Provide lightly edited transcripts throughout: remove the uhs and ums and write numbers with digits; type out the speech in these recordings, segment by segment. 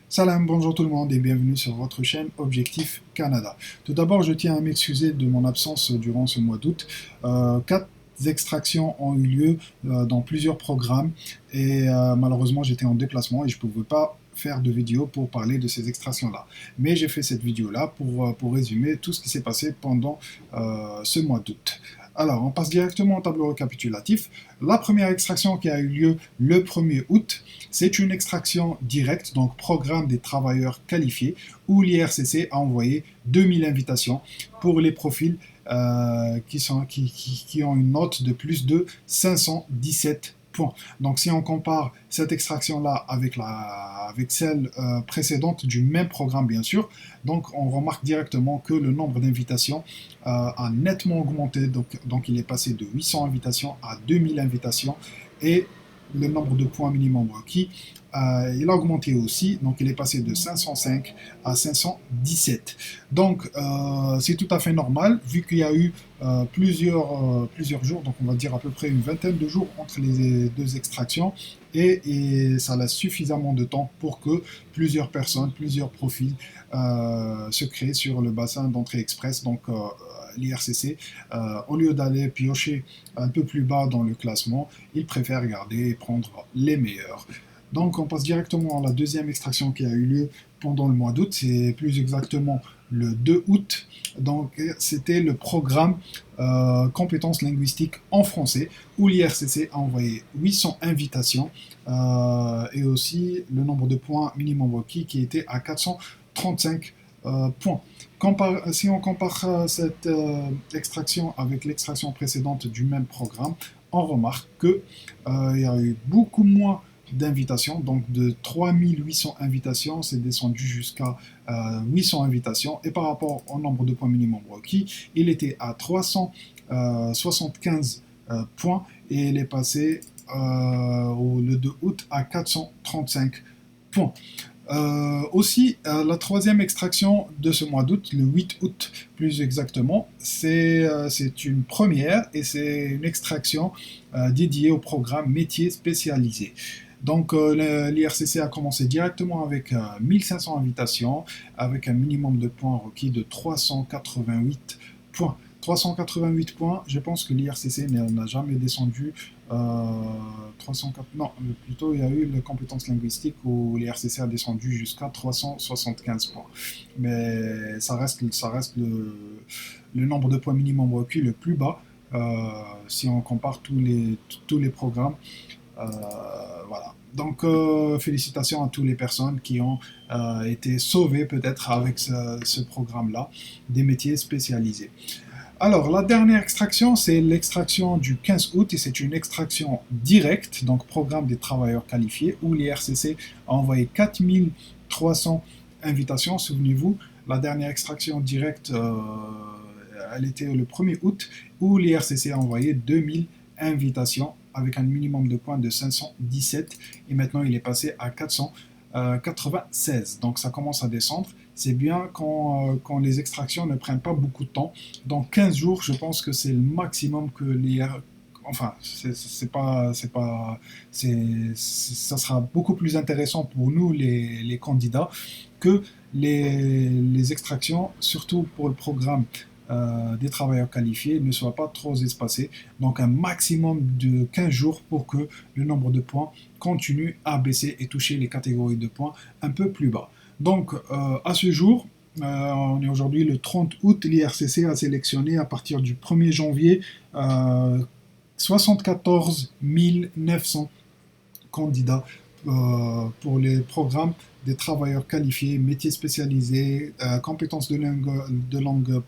Salam, bonjour tout le monde et bienvenue sur votre chaîne Objectif Canada. Tout d'abord, je tiens à m'excuser de mon absence durant ce mois d'août. Quatre extractions ont eu lieu dans plusieurs programmes et malheureusement j'étais en déplacement et je ne pouvais pas faire de vidéo pour parler de ces extractions-là. Mais j'ai fait cette vidéo-là pour résumer tout ce qui s'est passé pendant ce mois d'août. Alors, on passe directement au tableau récapitulatif. La première extraction qui a eu lieu le 1er août, c'est une extraction directe, donc programme des travailleurs qualifiés, où l'IRCC a envoyé 2000 invitations pour les profils qui ont une note de plus de 517 points. Donc si on compare cette extraction-là avec celle précédente du même programme, bien sûr, donc on remarque directement que le nombre d'invitations a nettement augmenté. Donc il est passé de 800 invitations à 2000 invitations et le nombre de points minimum requis, il a augmenté aussi, donc il est passé de 505 à 517. Donc c'est tout à fait normal, vu qu'il y a eu plusieurs jours, donc on va dire à peu près une vingtaine de jours entre les deux extractions, et ça laisse suffisamment de temps pour que plusieurs personnes, plusieurs profils se créent sur le bassin d'entrée express, donc l'IRCC, au lieu d'aller piocher un peu plus bas dans le classement, il préfère garder et prendre les meilleurs. Donc on passe directement à la deuxième extraction qui a eu lieu pendant le mois d'août, c'est plus exactement le 2 août. Donc c'était le programme compétences linguistiques en français où l'IRCC a envoyé 800 invitations et aussi le nombre de points minimum requis qui était à 435 points. Si on compare cette extraction avec l'extraction précédente du même programme, on remarque qu'il y a eu beaucoup moins d'invitations, donc de 3800 invitations, c'est descendu jusqu'à 800 invitations, et par rapport au nombre de points minimum requis, il était à 375 points, et il est passé le 2 août à 435 points. Aussi, la troisième extraction de ce mois d'août, le 8 août plus exactement, c'est une première et c'est une extraction dédiée au programme métiers spécialisés. Donc l'IRCC a commencé directement avec 1500 invitations, avec un minimum de points requis de 388 points. 388 points, je pense que l'IRCC n'a jamais descendu 304, non, plutôt il y a eu les compétences linguistiques où l'IRCC a descendu jusqu'à 375 points. Mais ça reste le nombre de points minimum requis le plus bas si on compare tous les programmes. Euh, voilà. Donc, félicitations à toutes les personnes qui ont été sauvées peut-être avec ce programme-là, des métiers spécialisés. Alors, la dernière extraction, c'est l'extraction du 15 août et c'est une extraction directe, donc programme des travailleurs qualifiés, où l'IRCC a envoyé 4300 invitations. Souvenez-vous, la dernière extraction directe, elle était le 1er août, où l'IRCC a envoyé 2000 invitations avec un minimum de points de 517 et maintenant il est passé à 496. Donc ça commence à descendre. C'est bien quand les extractions ne prennent pas beaucoup de temps. Dans 15 jours, je pense que c'est le maximum que enfin, ça sera beaucoup plus intéressant pour nous, les candidats, que les extractions, surtout pour le programme des travailleurs qualifiés, ne soient pas trop espacés. Donc un maximum de 15 jours pour que le nombre de points continue à baisser et toucher les catégories de points un peu plus bas. Donc à ce jour, on est aujourd'hui le 30 août, l'IRCC a sélectionné à partir du 1er janvier 74 900 candidats pour les programmes des travailleurs qualifiés, métiers spécialisés, compétences de langue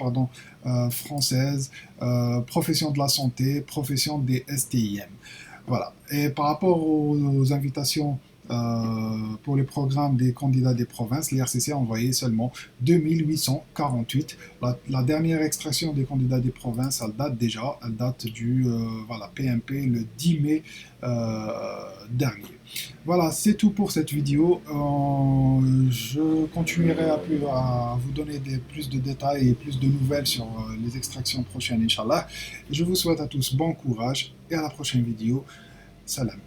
française, profession de la santé, profession des STIM. Voilà. Et par rapport aux invitations pour les programmes des candidats des provinces, l'IRCC a envoyé seulement 2848. La dernière extraction des candidats des provinces, elle date du PMP le 10 mai dernier. Voilà, c'est tout pour cette vidéo. Je continuerai à vous donner plus de détails et plus de nouvelles sur les extractions prochaines, Inch'Allah. Je vous souhaite à tous bon courage et à la prochaine vidéo. Salam.